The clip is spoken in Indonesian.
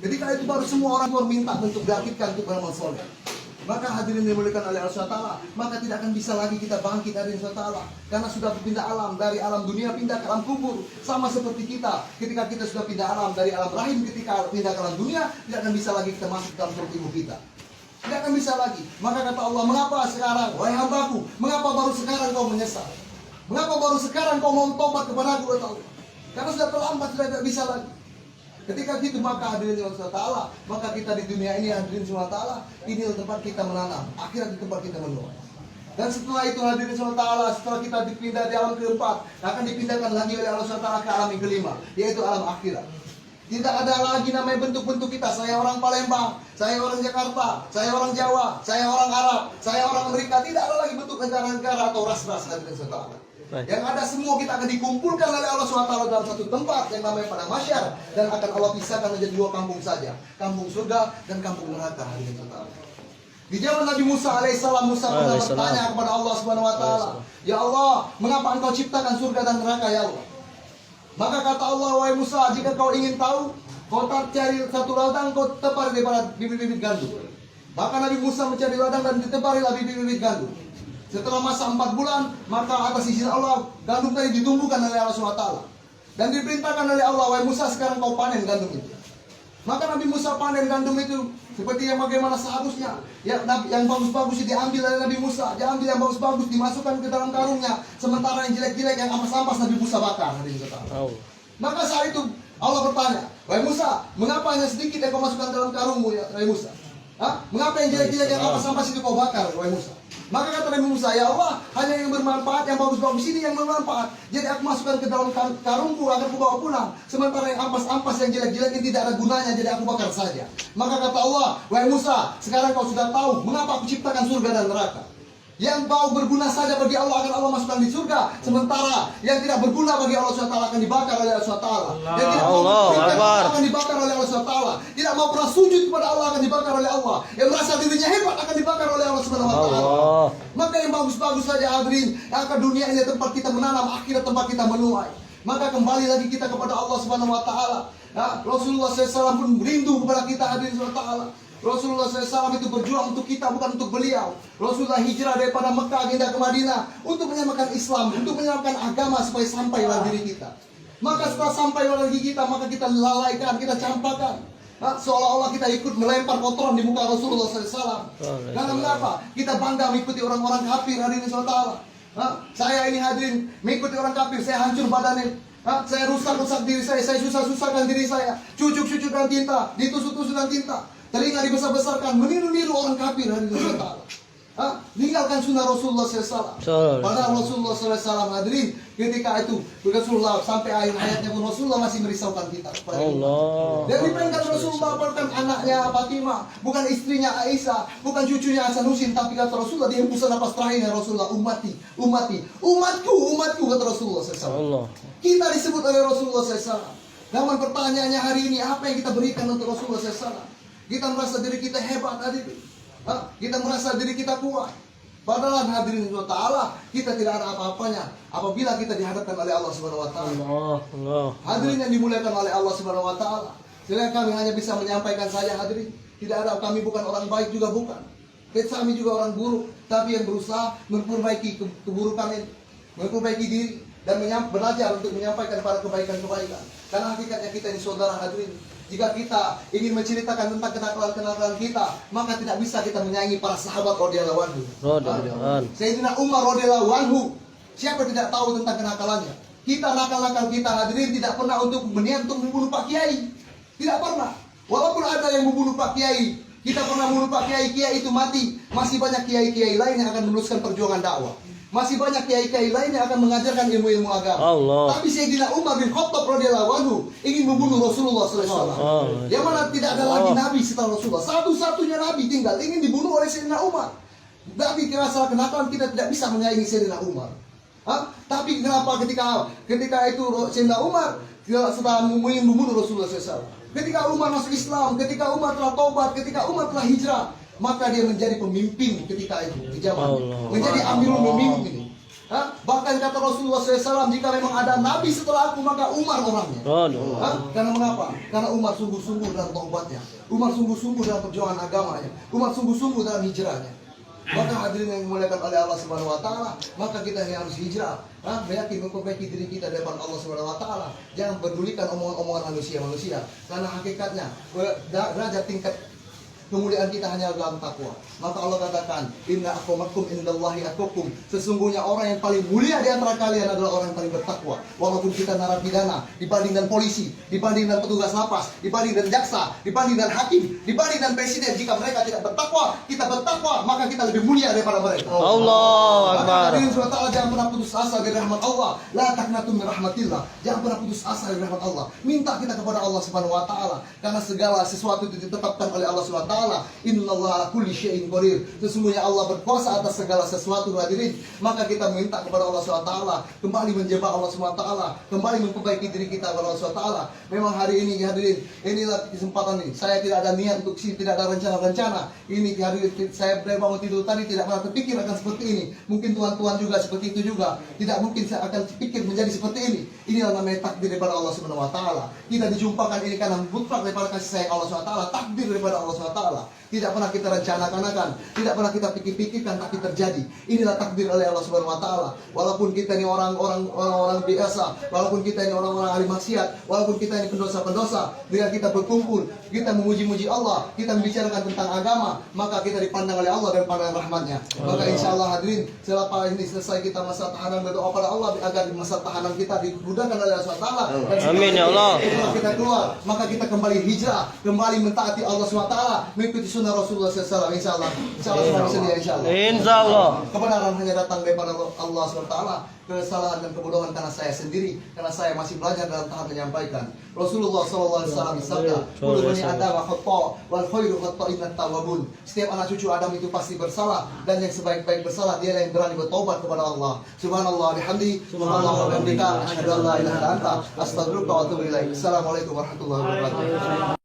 Ketika itu baru semua orang meminta untuk bangkitkan untuk beramal soleh. Maka hadirin dimuliakan oleh Allah SWT, maka tidak akan bisa lagi kita bangkit dari Allah SWT, karena sudah berpindah alam, dari alam dunia pindah ke alam kubur. Sama seperti kita, ketika kita sudah pindah alam dari alam rahim, ketika pindah ke alam dunia, tidak akan bisa lagi kita masuk dalam perut ibu kita. Tidak akan bisa lagi. Maka kata Allah, mengapa sekarang, wahai hambaku, mengapa baru sekarang kau menyesal? Mengapa baru sekarang kau mau tobat kepadaku, kata Allah? Karena sudah terlambat, sudah tidak bisa lagi. Ketika gitu maka hadirin SWT, maka kita di dunia ini hadirin SWT, ini tempat kita menanam, akhirat di tempat kita menuai. Dan setelah itu hadirin SWT, setelah kita dipindah di alam keempat, akan dipindahkan lagi oleh Allah SWT ke alam yang kelima, yaitu alam akhirat. Tidak ada lagi namanya bentuk-bentuk kita. Saya orang Palembang, saya orang Jakarta, saya orang Jawa, saya orang Arab, saya orang Amerika. Tidak ada lagi bentuk negara-negara atau ras-ras hadirin SWT. Yang ada semua kita akan dikumpulkan oleh Allah SWT dalam satu tempat yang namanya padang mahsyar, dan akan Allah pisahkan menjadi dua kampung saja, kampung surga dan kampung neraka. Di zaman Nabi Musa alaihissalam, Musa pernah bertanya kepada Allah Subhanahu Wa Taala, ya Allah, mengapa engkau ciptakan surga dan neraka ya Allah? Maka kata Allah, wahai Musa, jika kau ingin tahu, kau cari satu ladang, kau tepar daripada bibit-bibit gandum. Maka Nabi Musa mencari ladang dan diteparilah bibit-bibit gandum. Setelah masa 4 bulan, maka atas izin Allah, gandum tadi ditumbuhkan oleh Allah SWT. Dan diperintahkan oleh Allah, wahai Musa, sekarang kau panen gandum itu. Maka Nabi Musa panen gandum itu seperti yang bagaimana seharusnya. Yang bagus-bagus diambil oleh Nabi Musa, diambil yang bagus-bagus, dimasukkan ke dalam karungnya. Sementara yang jelek-jelek, yang ampas-ampas Nabi Musa bakar. Maka saat itu Allah bertanya, wahai Musa, mengapa hanya sedikit yang kau masukkan dalam karungmu ya, wahai Musa? Mengapa yang jelek-jelek yang ampas-ampas itu kau bakar, wahai Musa? Maka kata Nabi Musa, ya Allah, hanya yang bermanfaat, yang bagus-bagus ini yang bermanfaat. Jadi aku masukkan ke dalam karungku agar aku bawa pulang. Sementara yang ampas-ampas, yang jelek-jelek ini tidak ada gunanya, jadi aku bakar saja. Maka kata Allah, wahai Musa, sekarang kau sudah tahu mengapa aku ciptakan surga dan neraka. Yang bau berguna saja bagi Allah akan Allah masukkan di surga. Sementara yang tidak berguna bagi Allah SWT akan dibakar oleh Allah SWT. Yang tidak mau berpikir akan dibakar oleh Allah SWT. Tidak mau pernah sujud kepada Allah akan dibakar oleh Allah. Yang merasa dirinya hebat akan dibakar oleh Allah SWT. Maka yang bagus-bagus saja hadirin, akan dunia ini tempat kita menanam, akhirat tempat kita menuai. Maka kembali lagi kita kepada Allah Subhanahu Wa Taala. Rasulullah SAW pun rindu kepada kita hadirin SWT. Rasulullah SAW itu berjuang untuk kita, bukan untuk beliau. Rasulullah hijrah daripada Mekah pindah ke Madinah untuk menyamakan Islam, untuk menyamakan agama supaya sampai dalam diri kita. Maka setelah sampai dalam diri kita, maka kita lalaikan, kita campakkan. Seolah-olah kita ikut melempar kotoran di muka Rasulullah SAW. Karena mengapa? Kita bangga mengikuti orang-orang kafir hadirin SAW. Saya ini hadirin mengikuti orang kafir, saya hancur badannya. Saya rusak-rusak diri saya susah-susahkan diri saya. Cucuk-cucukkan tinta, ditusuk-tusukkan tinta. Telinga dibesar-besarkan, meniru-niru orang kafir hadirin Allah. Tinggalkan sunnah Rasulullah SAW. Padahal Rasulullah SAW hadirin ketika itu Rasulullah sampai akhir hayatnya pun Rasulullah masih merisaukan kita. Dan diperingat Rasulullah bukan anaknya Fatimah, bukan istrinya Aisyah, bukan cucunya Hasanuddin, tapi kata Rasulullah di hembusan napas terakhirnya Rasulullah, umatku, kata Rasulullah SAW. Kita disebut oleh Rasulullah SAW. Namun pertanyaannya hari ini, apa yang kita berikan untuk Rasulullah SAW? Kita merasa diri kita hebat hadirin. Kita merasa diri kita kuat. Padahal hadirin Allah, kita tidak ada apa-apanya apabila kita dihadapkan oleh Allah Subhanahu Wa Taala. Hadirin yang dimuliakan oleh Allah Subhanahu Wa Taala. Sehingga kami hanya bisa menyampaikan saja hadirin. Tidak ada, kami bukan orang baik juga bukan. Kami juga orang buruk, tapi yang berusaha memperbaiki keburukan ini, memperbaiki diri dan belajar untuk menyampaikan para kebaikan-kebaikan. Karena hakikatnya kita ini saudara hadirin. Jika kita ingin menceritakan tentang kenakalan-kenakalan kita, maka tidak bisa kita menyaingi para sahabat radhiyallahu anhu. Sayyidina Umar radhiyallahu anhu, siapa tidak tahu tentang kenakalannya? Kita nakal-nakal kita hadirin tidak pernah untuk berniat untuk membunuh Pak Kiai. Tidak pernah. Walaupun ada yang membunuh Pak Kiai, kita pernah membunuh Pak Kiai, Kiai itu mati. Masih banyak kiai-kiai lain yang akan meneruskan perjuangan dakwah. Masih banyak kiai-kiai lain yang akan mengajarkan ilmu-ilmu agama. Tapi Sayyidina Umar bin Khattab radhiyallahu anhu ingin membunuh Rasulullah SAW. Yang mana tidak ada lagi nabi setelah Rasulullah. Satu-satunya nabi tinggal ingin dibunuh oleh Sayyidina Umar. Tapi masalah kenakalan kita tidak bisa menyaingi Sayyidina Umar. Tapi kenapa ketika itu Sayyidina Umar setelah ingin membunuh Rasulullah SAW. Ketika Umar masuk Islam, ketika Umar telah taubat, ketika Umar telah hijrah, maka dia menjadi pemimpin ketika itu di zaman menjadi amirul mukminin. Bahkan kata Rasulullah SAW, jika memang ada nabi setelah aku, maka Umar orangnya. Karena mengapa? Karena Umar sungguh-sungguh dalam taubatnya, Umar sungguh-sungguh dalam perjuangan agamanya, Umar sungguh-sungguh dalam hijrahnya. Maka hadirin yang dimuliakan oleh Allah Subhanahu wa taala, maka kita yang harus hijrah, memperbaiki diri kita di depan Allah Subhanahu wa taala. Jangan pedulikan omongan-omongan manusia, karena hakikatnya derajat tingkat kemuliaan kita hanya dalam takwa. Maka Allah katakan, inna akramakum indallahi atqakum. Sesungguhnya orang yang paling mulia di antara kalian adalah orang yang paling bertakwa. Walaupun kita narapidana, dibanding dengan polisi, dibanding dengan petugas lapas, dibanding dengan jaksa, dibanding dengan hakim, dibanding dengan presiden, jika mereka tidak bertakwa, kita bertakwa, maka kita lebih mulia daripada mereka. Allahu Akbar. Hadirin subhanahu wa ta'ala, jangan pernah putus asa dari rahmat Allah. La taqnatu min rahmatillah. Jangan pernah putus asa dari rahmat Allah. Minta kita kepada Allah Subhanahu wa taala, karena segala sesuatu itu ditetapkan oleh Allah Subhanahu wa taala. Innallaha ala kulli syai'in qadir. Sesungguhnya Allah berkuasa atas segala sesuatu, hadirin. Maka kita minta kepada Allah Subhanahu wa taala, kembali menjebak Allah Subhanahu wa taala, kembali memperbaiki diri kita kepada Allah Subhanahu wa taala. Memang hari ini, hadirin, inilah kesempatan ini. Saya tidak ada niat untuk sini, tidak ada rencana-rencana. Ini hadirin, saya dari bangun tidur tadi tidak pernah terpikir akan seperti ini. Mungkin tuan-tuan juga seperti itu juga. Tidak mungkin saya akan terpikir menjadi seperti ini. Inilah namanya takdir daripada Allah Subhanahu wa taala. Kita dijumpakan ini karena mutlak daripada kasih sayang Allah Subhanahu wa taala, takdir daripada Allah Subhanahu wa taala. Tidak pernah kita rencanakan, tidak pernah kita pikir-pikirkan, tapi terjadi. Inilah takdir oleh Allah Subhanahu wa taala. Walaupun kita ini orang-orang biasa, walaupun kita ini orang-orang ahli maksiat, walaupun kita ini pendosa-pendosa, dengan kita berkumpul, kita memuji-muji Allah, kita membicarakan tentang agama, maka kita dipandang oleh Allah dan pandangan rahmatnya. Maka insya Allah hadirin, selepas ini selesai kita masa tahanan, berdoa pada Allah agar masa tahanan kita dimudahkan oleh Allah Subhanahu wa taala. Amin ya Allah. Kita keluar, maka kita kembali hijrah, kembali mentaati Allah Subhanahu wa taala, mengikuti sunnah Rasulullah SAW. Insya Allah semua bersedia. Insya Allah. Kebenaran hanya datang daripada Allah SWT. Kesalahan dan kebodohan karena saya sendiri, karena saya masih belajar dalam tahap menyampaikan. Rasulullah SAW bersabda, "Kullu bani Adam khata' wal khairu khata'inat tawwabun." Setiap anak cucu Adam itu pasti bersalah, dan yang sebaik-baik bersalah dia yang berani bertobat kepada Allah. Subhanallah bihamdi, subhanallah wa bihamdika, asyhadu an la ilaha illa anta, astaghfiruka wa atubu ilaik. Assalamualaikum warahmatullahi wabarakatuh.